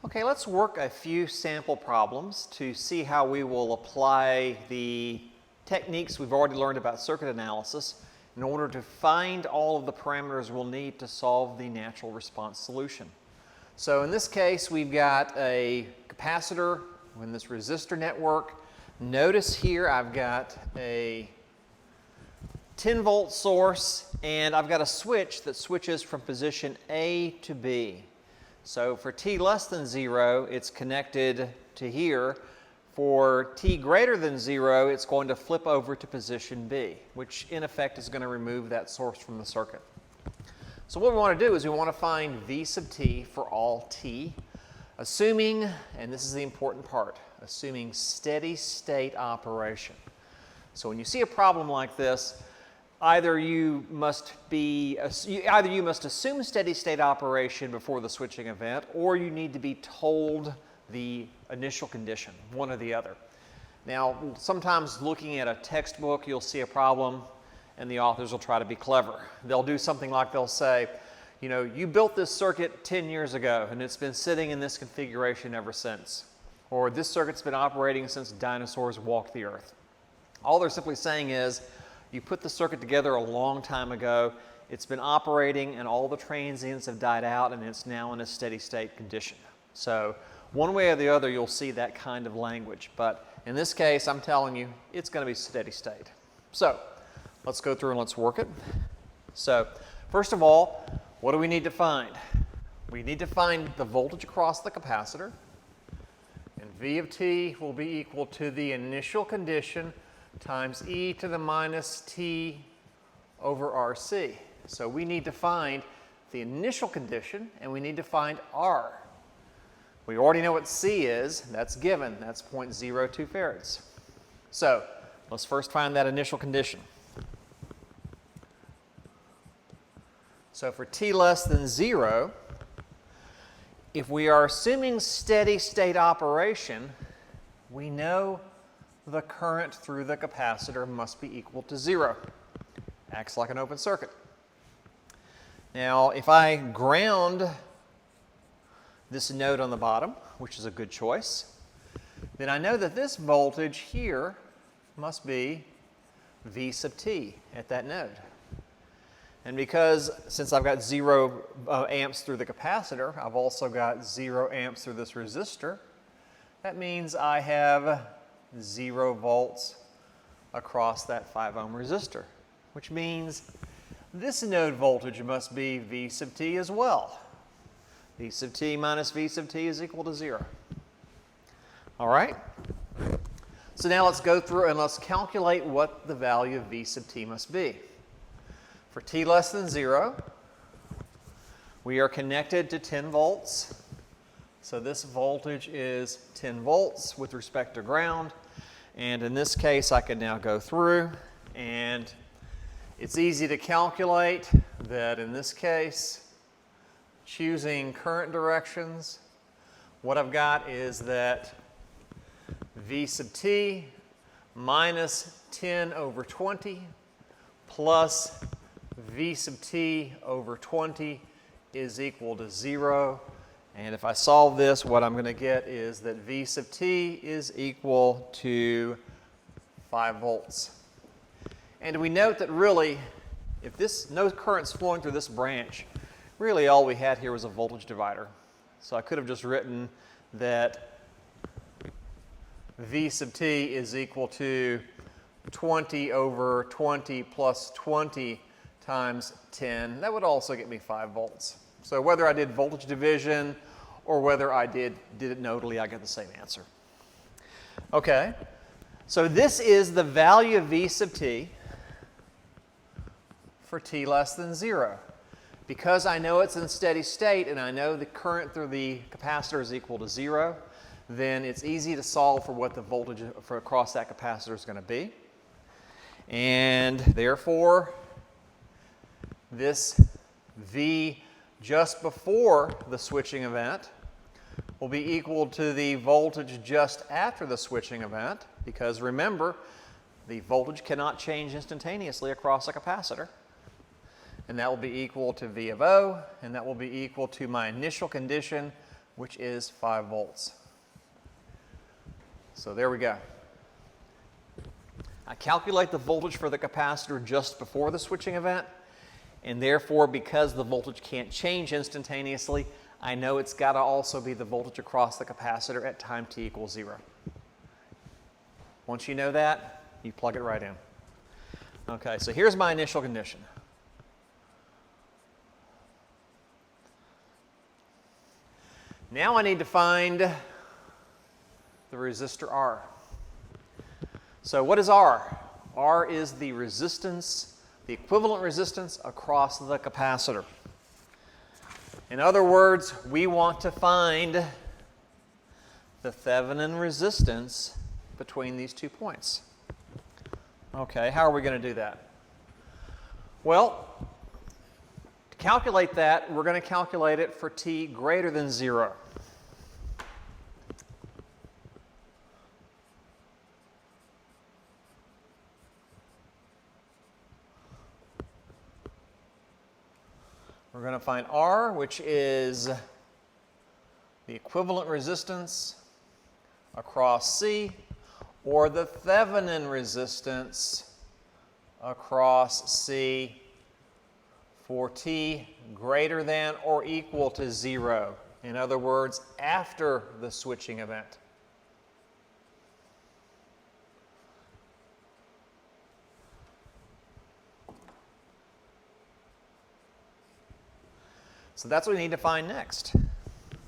Okay, let's work a few sample problems to see how we will apply the techniques we've already learned about circuit analysis in order to find all of the parameters we'll need to solve the natural response solution. So in this case, we've got a capacitor in this resistor network. Notice here I've got a 10-volt source and I've got a switch that switches from position A to B. So for t less than 0, it's connected to here. For t greater than 0, it's going to flip over to position B, which in effect is going to remove that source from the circuit. So what we want to do is we want to find V sub t for all t, assuming, and this is the important part, assuming steady state operation. So when you see a problem like this, either you must assume steady state operation before the switching event, or you need to be told the initial condition, one or the other. Now, sometimes looking at a textbook, you'll see a problem and the authors will try to be clever. They'll do something like they'll say, you know, you built this circuit 10 years ago and it's been sitting in this configuration ever since. Or this circuit's been operating since dinosaurs walked the earth. All they're simply saying is, you put the circuit together a long time ago, it's been operating and all the transients have died out and it's now in a steady state condition. So one way or the other you'll see that kind of language, but in this case I'm telling you it's going to be steady state. So let's go through and let's work it. So first of all, what do we need to find? We need to find the voltage across the capacitor, and V of t will be equal to the initial condition times e to the minus t over RC. So we need to find the initial condition and we need to find R. We already know what C is, that's given, that's 0.02 farads. So let's first find that initial condition. So for t less than 0, if we are assuming steady state operation, we know the current through the capacitor must be equal to 0. Acts like an open circuit. Now, if I ground this node on the bottom, which is a good choice, then I know that this voltage here must be V sub t at that node. And because, since I've got 0 amps through the capacitor, I've also got 0 amps through this resistor, that means I have 0 volts across that 5 ohm resistor, which means this node voltage must be V sub t as well. V sub t minus V sub t is equal to 0. All right? So now let's go through and let's calculate what the value of V sub t must be. For t less than 0, we are connected to 10 volts. So this voltage is 10 volts with respect to ground. And in this case, I can now go through, and it's easy to calculate that in this case, choosing current directions, what I've got is that V sub t minus 10 over 20 plus V sub t over 20 is equal to 0. And if I solve this, what I'm going to get is that V sub t is equal to 5 volts. And we note that really, if no current's flowing through this branch, really all we had here was a voltage divider. So I could have just written that V sub t is equal to 20 over 20 plus 20 times 10. That would also get me 5 volts. So whether I did voltage division or whether I did it nodally, I get the same answer. Okay, so this is the value of V sub t for t less than 0. Because I know it's in steady state and I know the current through the capacitor is equal to 0, then it's easy to solve for what the voltage for across that capacitor is going to be. And therefore, this V just before the switching event will be equal to the voltage just after the switching event, because remember, the voltage cannot change instantaneously across a capacitor. And that will be equal to V of O, and that will be equal to my initial condition which is 5 volts. So there we go. I calculate the voltage for the capacitor just before the switching event, and therefore, because the voltage can't change instantaneously, I know it's got to also be the voltage across the capacitor at time t equals 0. Once you know that, you plug it right in. Okay, so here's my initial condition. Now I need to find the resistor R. So what is R? R is the resistance, the equivalent resistance across the capacitor. In other words, we want to find the Thevenin resistance between these 2 points. Okay, how are we going to do that? Well, to calculate that, we're going to calculate it for t greater than 0. We're going to find R, which is the equivalent resistance across C, or the Thevenin resistance across C for t greater than or equal to 0. In other words, after the switching event. So that's what we need to find next.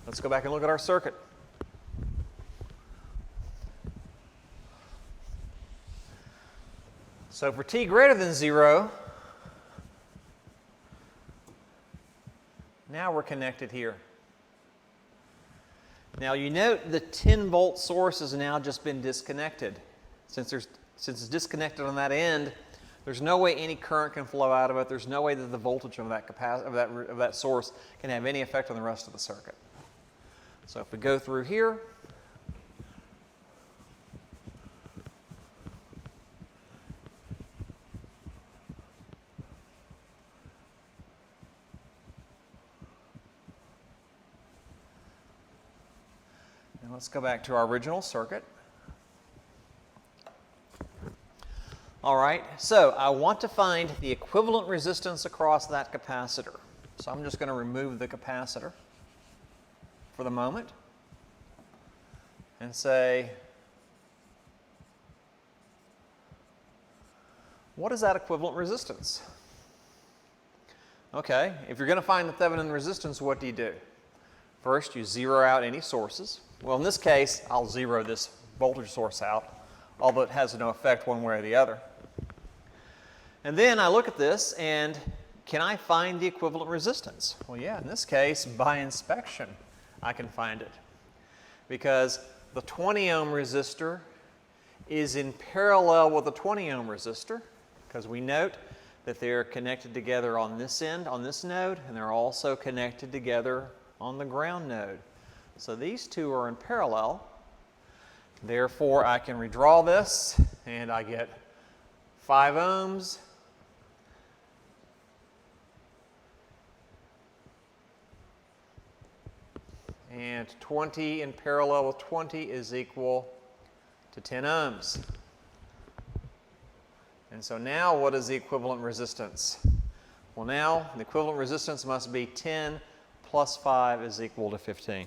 Let's go back and look at our circuit. So for t greater than 0, now we're connected here. Now you note the 10-volt source has now just been disconnected. Since it's disconnected on that end, there's no way any current can flow out of it. There's no way that the voltage of that source can have any effect on the rest of the circuit. So if we go through here, and let's go back to our original circuit. All right, so I want to find the equivalent resistance across that capacitor. So I'm just going to remove the capacitor for the moment and say, what is that equivalent resistance? Okay, if you're going to find the Thevenin resistance, what do? First, you zero out any sources. Well, in this case, I'll zero this voltage source out, although it has no effect one way or the other. And then I look at this, and can I find the equivalent resistance? Well, yeah, in this case, by inspection, I can find it. Because the 20 ohm resistor is in parallel with the 20 ohm resistor, because we note that they're connected together on this end, on this node, and they're also connected together on the ground node. So these two are in parallel. Therefore, I can redraw this, and I get 5 ohms and 20 in parallel with 20 is equal to 10 ohms. And so now what is the equivalent resistance? Well, now the equivalent resistance must be 10 plus 5 is equal to 15.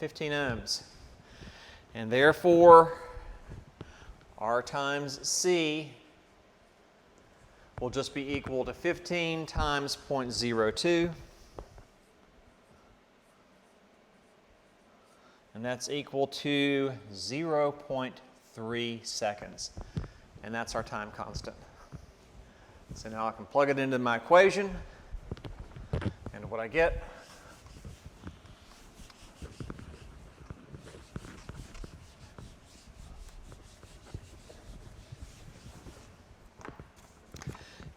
Ohms. And therefore, R times C will just be equal to 15 times 0.02. And that's equal to 0.3 seconds. And that's our time constant. So now I can plug it into my equation. And what I get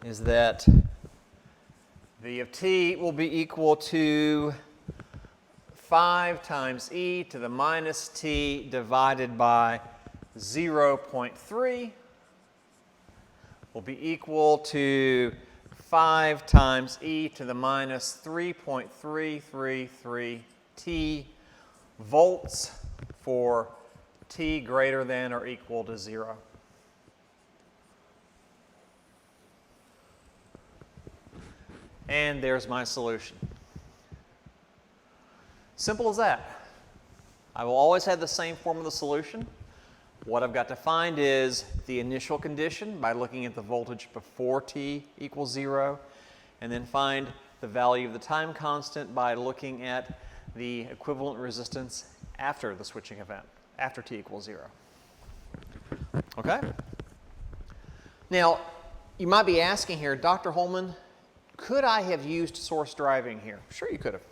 is that V of t will be equal to 5 times e to the minus t divided by 0.3, will be equal to 5 times e to the minus 3.333 t volts for t greater than or equal to 0. And there's my solution. Simple as that. I will always have the same form of the solution. What I've got to find is the initial condition by looking at the voltage before t equals 0, and then find the value of the time constant by looking at the equivalent resistance after the switching event, after t equals 0. Okay? Now, you might be asking here, Dr. Holman, could I have used source driving here? Sure you could have.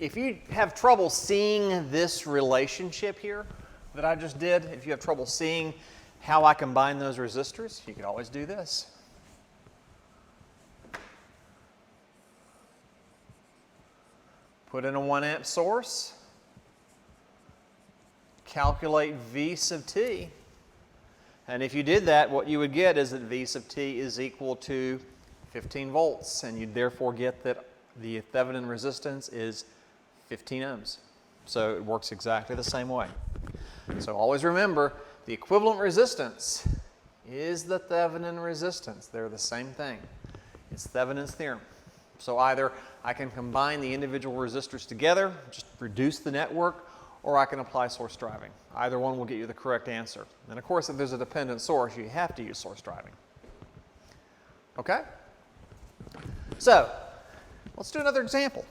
If you have trouble seeing this relationship here that I just did, if you have trouble seeing how I combine those resistors, you could always do this. Put in a 1 amp source, calculate V sub t, and if you did that, what you would get is that V sub t is equal to 15 volts, and you'd therefore get that the Thevenin resistance is 15 ohms. So it works exactly the same way. So always remember, the equivalent resistance is the Thevenin resistance. They're the same thing. It's Thevenin's theorem. So either I can combine the individual resistors together, just reduce the network, or I can apply source driving. Either one will get you the correct answer. And of course, if there's a dependent source, you have to use source driving. Okay? So, let's do another example.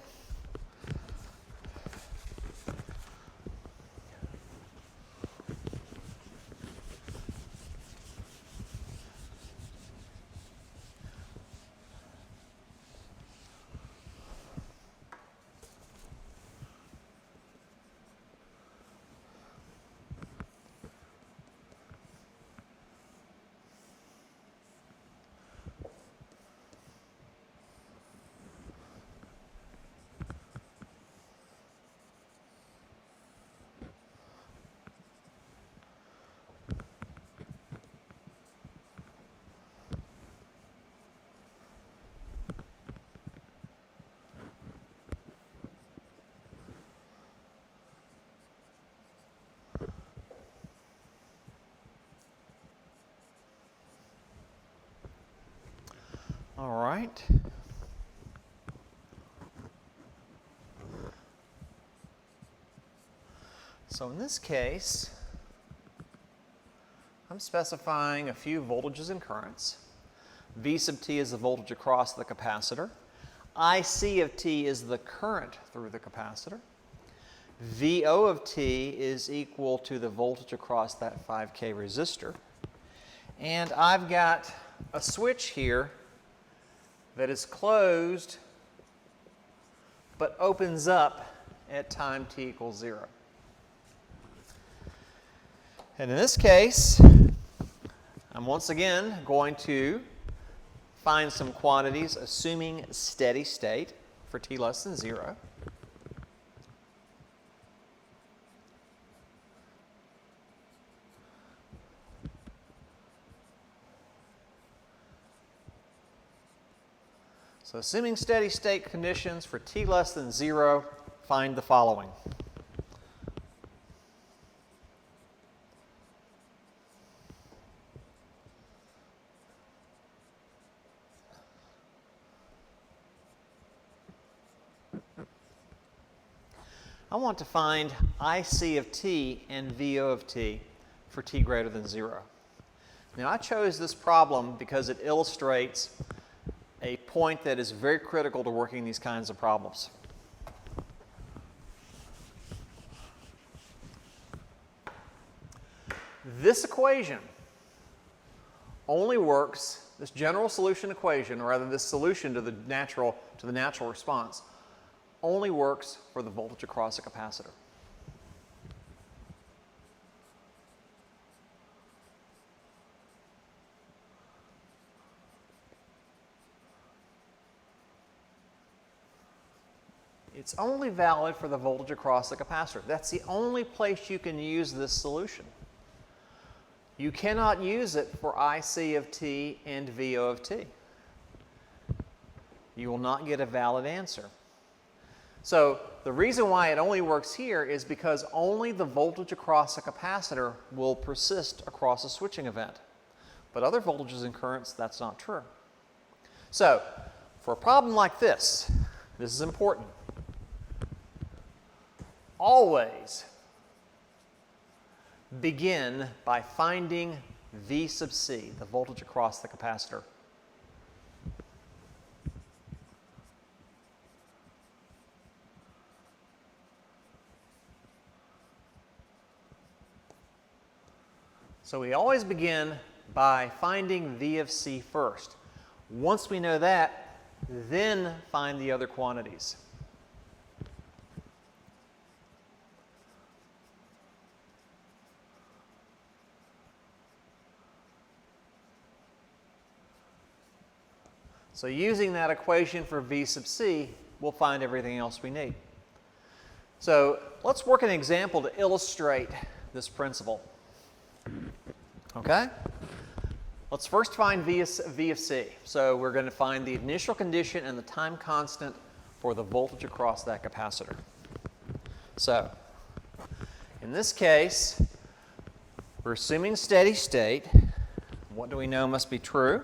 All right. So in this case, I'm specifying a few voltages and currents. V sub t is the voltage across the capacitor. IC of t is the current through the capacitor. VO of t is equal to the voltage across that 5K resistor. And I've got a switch here that is closed but opens up at time t equals 0. And in this case, I'm once again going to find some quantities assuming steady state for t less than 0. So assuming steady state conditions for t less than 0, find the following. I want to find IC of t and VO of t for t greater than 0. Now I chose this problem because it illustrates a point that is very critical to working these kinds of problems. This equation only works, this general solution equation, or rather this solution to the natural response, only works for the voltage across a capacitor. It's only valid for the voltage across the capacitor. That's the only place you can use this solution. You cannot use it for IC of t and VO of t. You will not get a valid answer. So the reason why it only works here is because only the voltage across a capacitor will persist across a switching event. But other voltages and currents, that's not true. So for a problem like this is important. Always begin by finding V sub C, the voltage across the capacitor. So we always begin by finding V of C first. Once we know that, then find the other quantities. So using that equation for V sub C, we'll find everything else we need. So let's work an example to illustrate this principle. Okay? Let's first find V of C. So we're going to find the initial condition and the time constant for the voltage across that capacitor. So in this case, we're assuming steady state. What do we know must be true?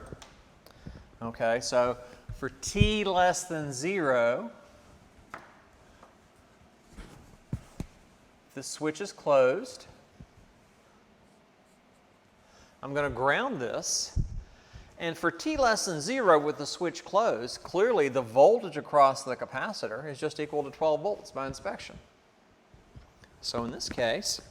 Okay, so for t less than 0, the switch is closed. I'm going to ground this. And for t less than 0 with the switch closed, clearly the voltage across the capacitor is just equal to 12 volts by inspection. So in this case,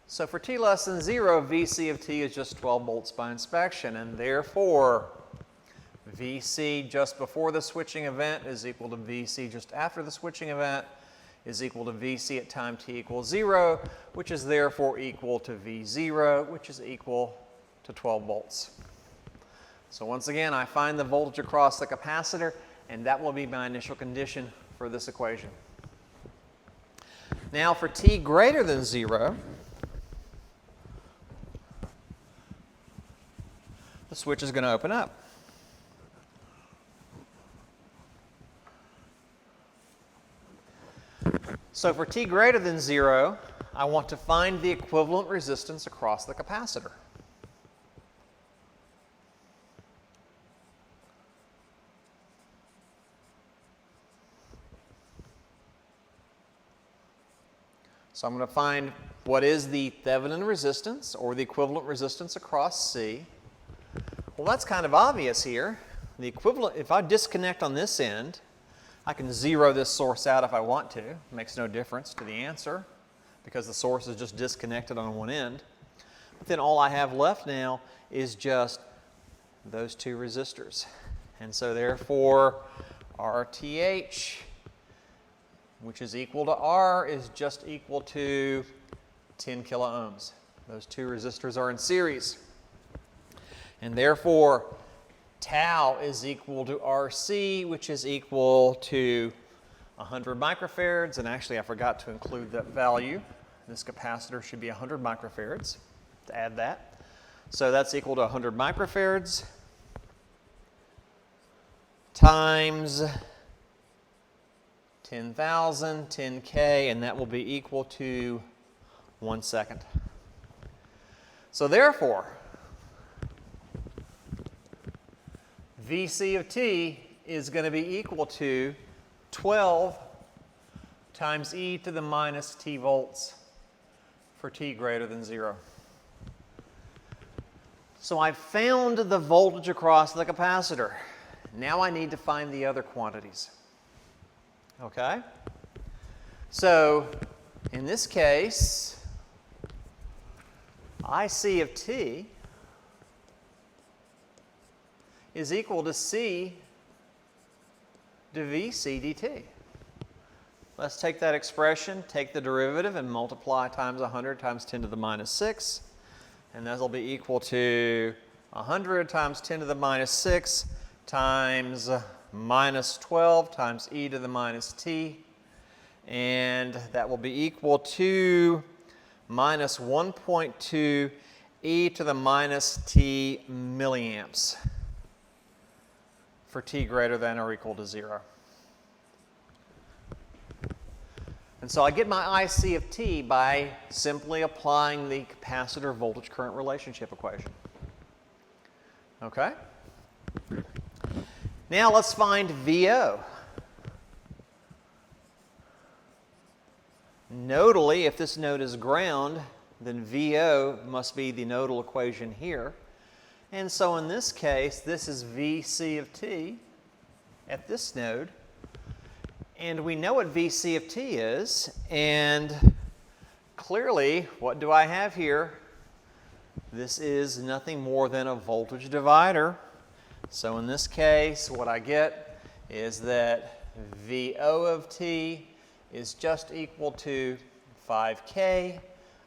so for t less than 0, Vc of t is just 12 volts by inspection, and therefore Vc just before the switching event is equal to Vc just after the switching event is equal to Vc at time t equals 0, which is therefore equal to V0, which is equal to 12 volts. So once again, I find the voltage across the capacitor, and that will be my initial condition for this equation. Now for t greater than 0, the switch is going to open up. So for t greater than 0, I want to find the equivalent resistance across the capacitor. So I'm going to find what is the Thevenin resistance, or the equivalent resistance across C. Well, that's kind of obvious here. The equivalent, if I disconnect on this end, I can zero this source out if I want to. It makes no difference to the answer because the source is just disconnected on one end. But then all I have left now is just those two resistors. And so therefore, RTH, which is equal to R, is just equal to 10 kiloohms. Those two resistors are in series. And therefore, tau is equal to RC, which is equal to 100 microfarads. And actually, I forgot to include that value. This capacitor should be 100 microfarads, to add that. So that's equal to 100 microfarads times 10,000, 10K, and that will be equal to 1 second. So therefore, Vc of t is going to be equal to 12 times e to the minus t volts for t greater than 0. So I've found the voltage across the capacitor. Now I need to find the other quantities. Okay? So in this case, IC of t is equal to C to Vc dt. Let's take that expression, take the derivative, and multiply times 100 times 10 to the minus 6. And that will be equal to 100 times 10 to the minus 6 times minus 12 times e to the minus t. And that will be equal to minus 1.2 e to the minus t milliamps for t greater than or equal to 0. And so I get my IC of t by simply applying the capacitor voltage current relationship equation. Okay? Now let's find VO. Nodally, if this node is ground, then VO must be the nodal equation here. And so in this case, this is VC of t at this node. And we know what VC of t is. And clearly, what do I have here? This is nothing more than a voltage divider. So in this case, what I get is that VO of t is just equal to 5K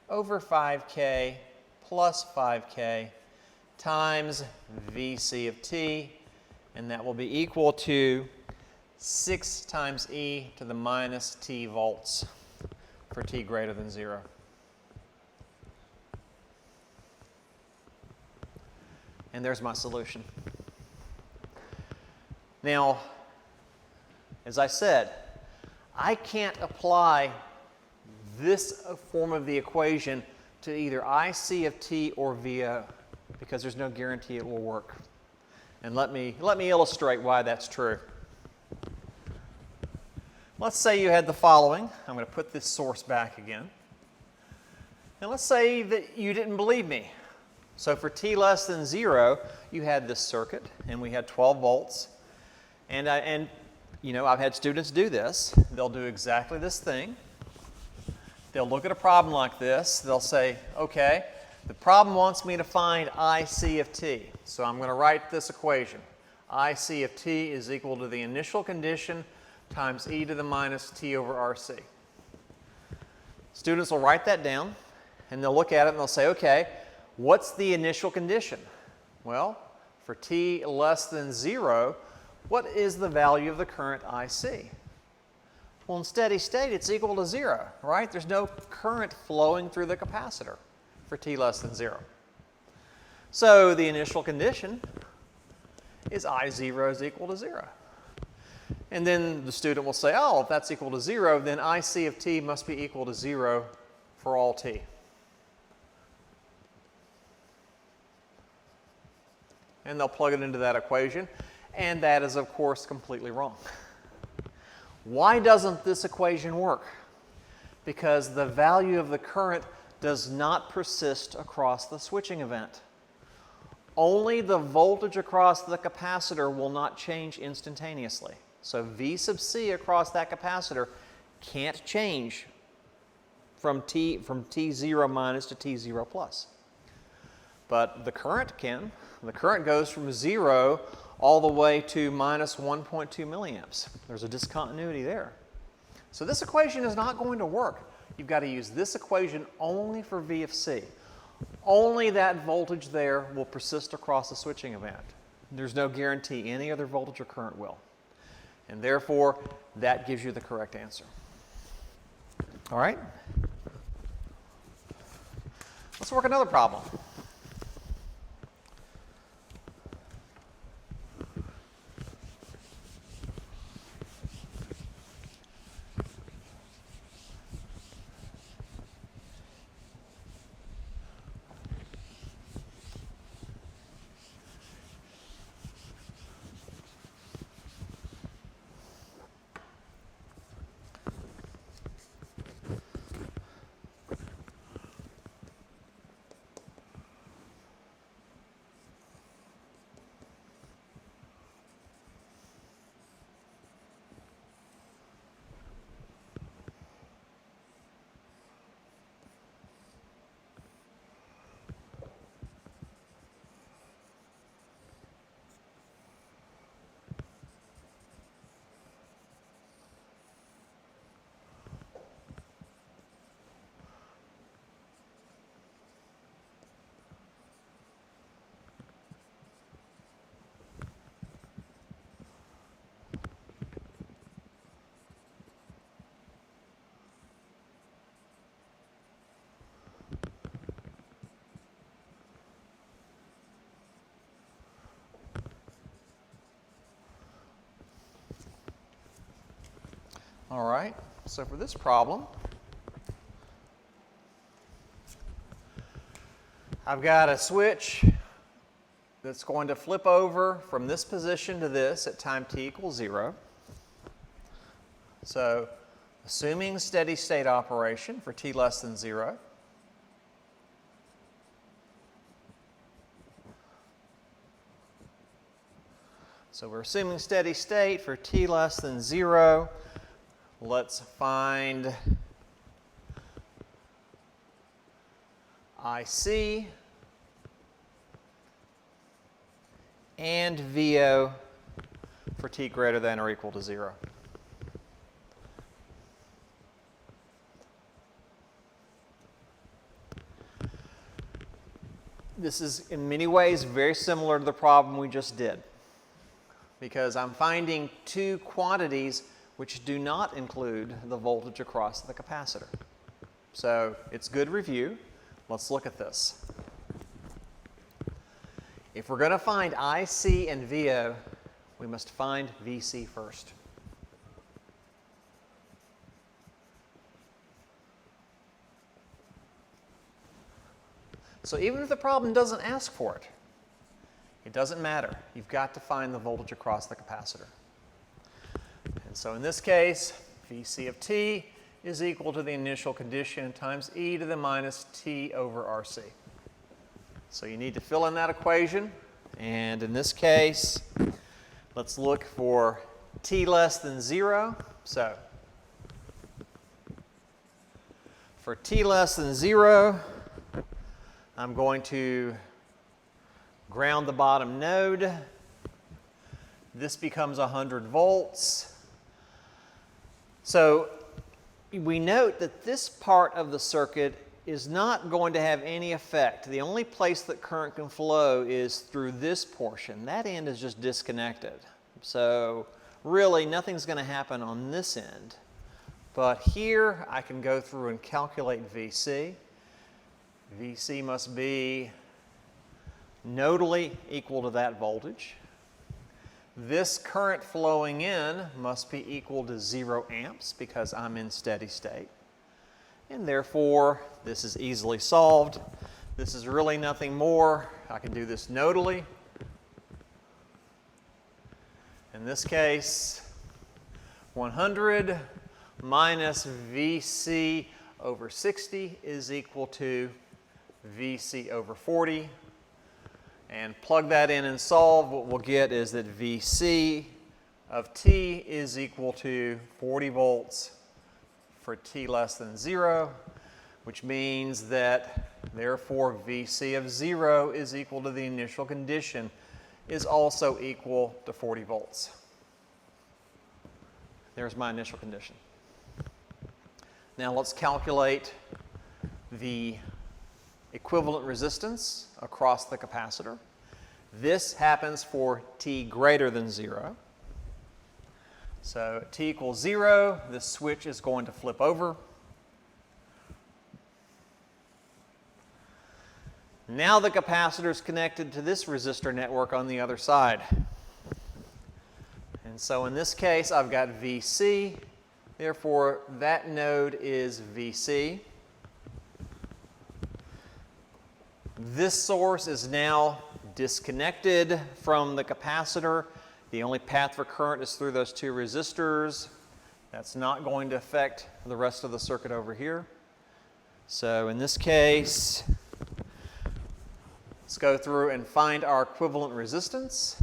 over 5K plus 5K times VC of t, and that will be equal to 6 times e to the minus t volts for t greater than 0. And there's my solution. Now, as I said, I can't apply this form of the equation to either IC of t or VO because there's no guarantee it will work. And let me illustrate why that's true. Let's say you had the following. I'm going to put this source back again. And let's say that you didn't believe me. So for t less than 0, you had this circuit, and we had 12 volts. And you know, I've had students do this. They'll do exactly this thing. They'll look at a problem like this. They'll say, okay, the problem wants me to find IC of t. So I'm going to write this equation. IC of t is equal to the initial condition times e to the minus t over RC. Students will write that down, and they'll look at it and they'll say, okay, what's the initial condition? Well, for t less than 0, what is the value of the current IC? Well, in steady state, it's equal to 0, right? There's no current flowing through the capacitor for t less than 0. So the initial condition is I0 is equal to 0. And then the student will say, oh, if that's equal to 0, then IC of t must be equal to 0 for all t. And they'll plug it into that equation. And that is, of course, completely wrong. Why doesn't this equation work? Because the value of the current does not persist across the switching event. Only the voltage across the capacitor will not change instantaneously. So V sub C across that capacitor can't change from T0 minus to T0 plus. But the current can. The current goes from 0 all the way to minus 1.2 milliamps. There's a discontinuity there. So this equation is not going to work. You've got to use this equation only for V of C. Only that voltage there will persist across the switching event. There's no guarantee any other voltage or current will. And therefore, that gives you the correct answer. All right? Let's work another problem. All right, so for this problem, I've got a switch that's going to flip over from this position to this at time t equals 0. So assuming steady state operation for t less than 0, so we're assuming steady state for t less than 0. Let's find IC and VO for t greater than or equal to 0. This is in many ways very similar to the problem we just did, because I'm finding two quantities which do not include the voltage across the capacitor. So it's good review. Let's look at this. If we're going to find IC and VO, we must find VC first. So even if the problem doesn't ask for it, it doesn't matter. You've got to find the voltage across the capacitor. And so in this case, VC of t is equal to the initial condition times e to the minus t over RC. So you need to fill in that equation. And in this case, let's look for t less than 0. So for t less than 0, I'm going to ground the bottom node. This becomes 100 volts. So we note that this part of the circuit is not going to have any effect. The only place that current can flow is through this portion. That end is just disconnected. So really nothing's going to happen on this end. But here I can go through and calculate VC. VC must be nodally equal to that voltage. This current flowing in must be equal to 0 amps because I'm in steady state. And therefore, this is easily solved. This is really nothing more. I can do this nodally. In this case, 100 minus VC over 60 is equal to VC over 40. And plug that in and solve. What we'll get is that VC of t is equal to 40 volts for t less than 0, which means that therefore VC of 0 is equal to the initial condition is also equal to 40 volts. There's my initial condition. Now let's calculate the equivalent resistance across the capacitor. This happens for t greater than 0. So at t equals 0, this switch is going to flip over. Now the capacitor is connected to this resistor network on the other side. And so in this case, I've got VC. Therefore, that node is VC. This source is now disconnected from the capacitor. The only path for current is through those two resistors. That's not going to affect the rest of the circuit over here. So in this case, let's go through and find our equivalent resistance.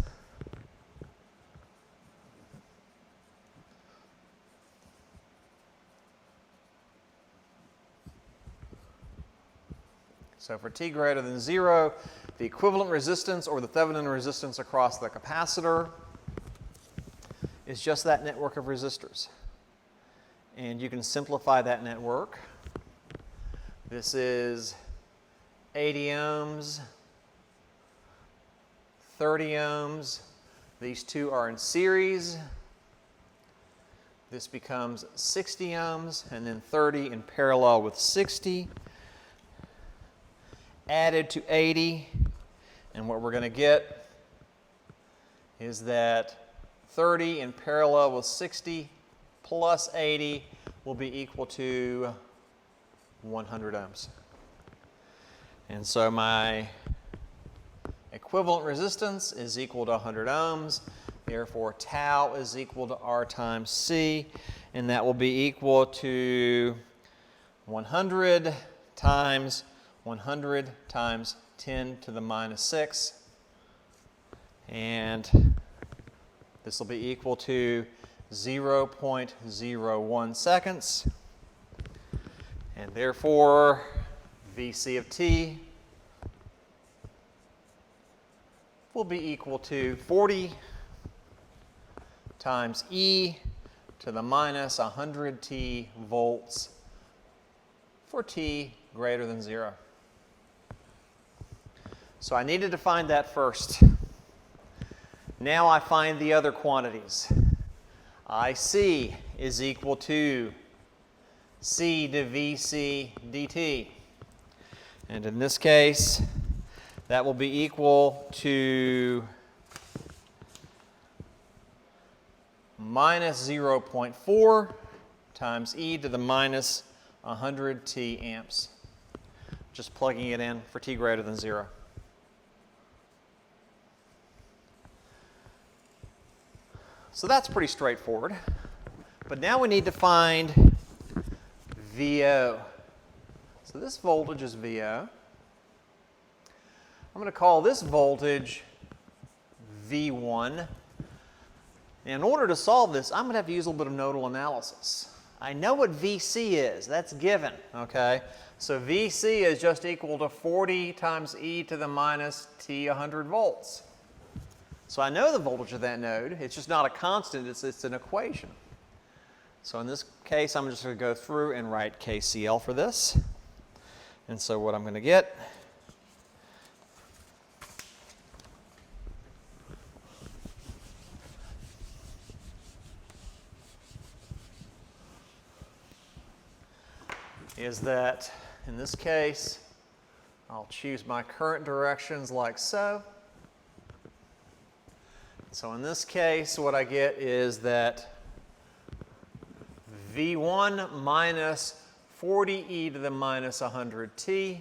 So for t greater than 0, the equivalent resistance or the Thevenin resistance across the capacitor is just that network of resistors. And you can simplify that network. This is 80 ohms, 30 ohms. These two are in series. This becomes 60 ohms and then 30 in parallel with 60. Added to 80, and what we're going to get is that 30 in parallel with 60 plus 80 will be equal to 100 ohms. And so my equivalent resistance is equal to 100 ohms. Therefore, tau is equal to R times C, and that will be equal to 100 times 100 times 10 to the minus 6. And this will be equal to 0.01 seconds. And therefore, VC of t will be equal to 40 times e to the minus 100t volts for t greater than 0. So I needed to find that first. Now I find the other quantities. IC is equal to C to VC dt. And in this case, that will be equal to minus 0.4 times e to the minus 100 t amps. Just plugging it in for t greater than 0. So that's pretty straightforward. But now we need to find VO. So this voltage is VO. I'm going to call this voltage V1. And in order to solve this, I'm going to have to use a little bit of nodal analysis. I know what VC is. That's given, okay? So VC is just equal to 40 times e to the minus t 100 volts. So I know the voltage of that node. It's just not a constant. It's an equation. So in this case, I'm just going to go through and write KCL for this. And so what I'm going to get is that, in this case, I'll choose my current directions like so. So in this case, what I get is that V1 minus 40 e to the minus 100t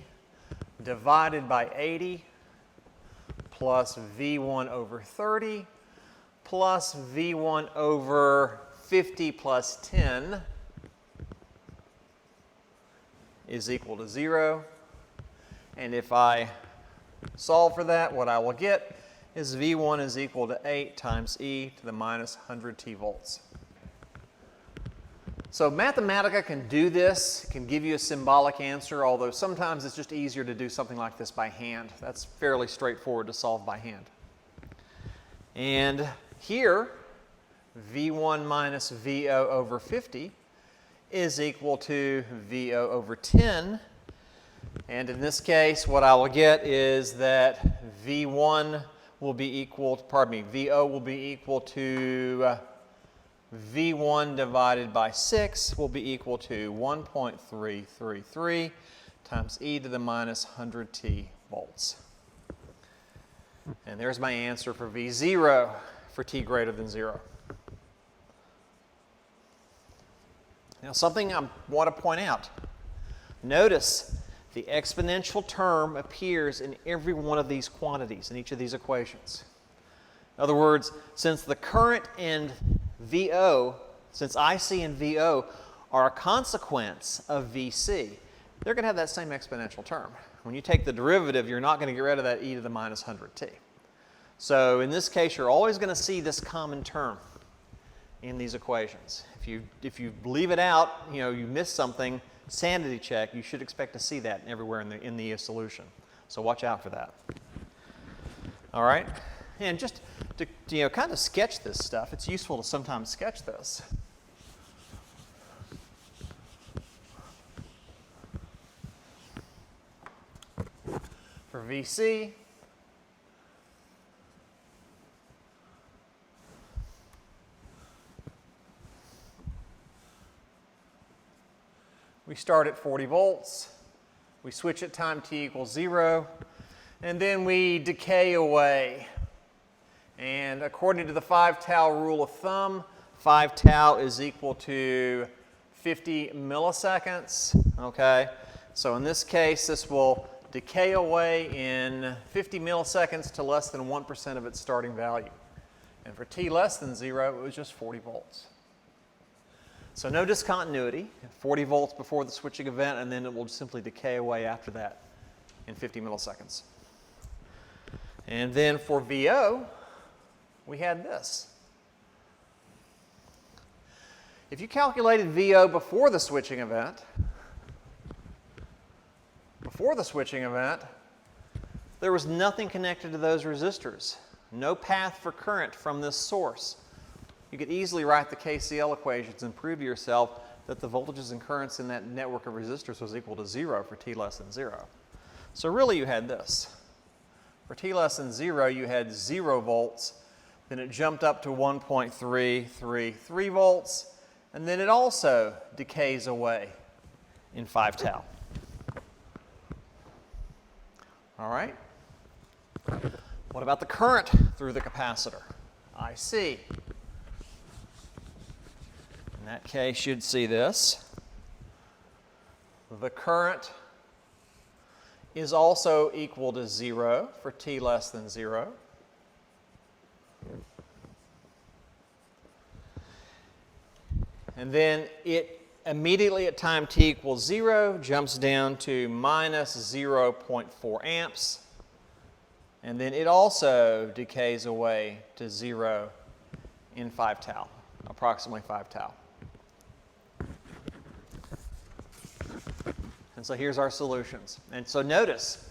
divided by 80 plus V1 over 30 plus V1 over 50 plus 10 is equal to 0. And if I solve for that, what I will get is V1 is equal to 8 times e to the minus 100t volts. So Mathematica can do this, can give you a symbolic answer, although sometimes it's just easier to do something like this by hand. That's fairly straightforward to solve by hand. And here, V1 minus VO over 50 is equal to VO over 10. And in this case, what I will get is that V1 will be equal, VO will be equal to V1 divided by 6 will be equal to 1.333 times e to the minus 100t volts. And there's my answer for V0 for t greater than 0. Now something I want to point out. Notice the exponential term appears in every one of these quantities, in each of these equations. In other words, since the current and VO, since IC and VO are a consequence of VC, they're going to have that same exponential term. When you take the derivative, you're not going to get rid of that e to the minus 100t. So in this case, you're always going to see this common term in these equations. If you leave it out, you miss something, sanity check, you should expect to see that everywhere in the solution. So watch out for that. All right? And just to kind of sketch this stuff, it's useful to sometimes sketch this. For VC, we start at 40 volts, we switch at time t equals 0, and then we decay away. And according to the 5 tau rule of thumb, 5 tau is equal to 50 milliseconds, okay? So in this case, this will decay away in 50 milliseconds to less than 1% of its starting value. And for t less than 0, it was just 40 volts. So no discontinuity, 40 volts before the switching event, and then it will simply decay away after that in 50 milliseconds. And then for VO, we had this. If you calculated VO before the switching event, there was nothing connected to those resistors. No path for current from this source. You could easily write the KCL equations and prove to yourself that the voltages and currents in that network of resistors was equal to 0 for t less than 0. So really you had this. For t less than 0, you had 0 volts, then it jumped up to 1.333 volts, and then it also decays away in 5 tau. All right? What about the current through the capacitor? IC. In that case, you'd see this. The current is also equal to 0 for t less than 0. And then it immediately at time t equals 0 jumps down to minus 0.4 amps. And then it also decays away to 0 in 5 tau, approximately 5 tau. And so here's our solutions. And so notice,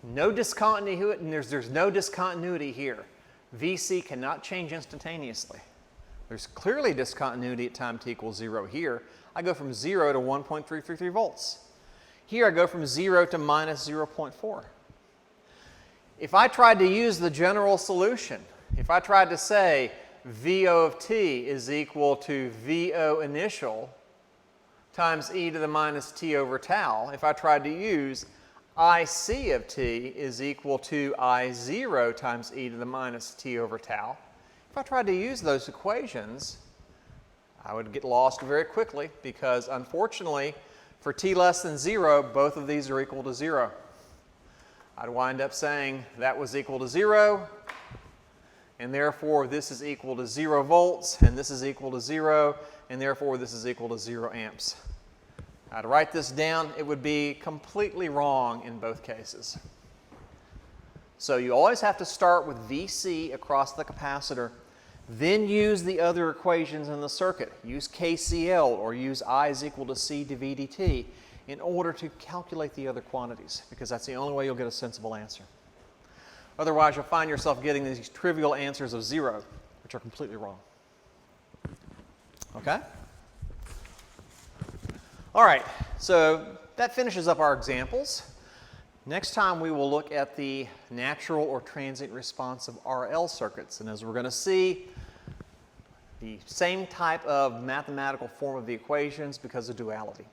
no discontinuity, and there's no discontinuity here. VC cannot change instantaneously. There's clearly discontinuity at time t equals 0 here. I go from 0 to 1.333 volts. Here I go from 0 to minus 0.4. If I tried to use the general solution, if I tried to say VO of t is equal to VO initial times e to the minus t over tau, if I tried to use IC of t is equal to I0 times e to the minus t over tau, if I tried to use those equations, I would get lost very quickly because unfortunately for t less than 0, both of these are equal to 0. I'd wind up saying that was equal to 0, and therefore this is equal to 0 volts, and this is equal to 0, and therefore this is equal to 0 amps. I'd write this down. It would be completely wrong in both cases. So you always have to start with VC across the capacitor, then use the other equations in the circuit. Use KCL or use I is equal to C to V dt in order to calculate the other quantities, because that's the only way you'll get a sensible answer. Otherwise, you'll find yourself getting these trivial answers of 0, which are completely wrong. Okay? All right, so that finishes up our examples. Next time we will look at the natural or transient response of RL circuits, and as we're going to see, the same type of mathematical form of the equations because of duality.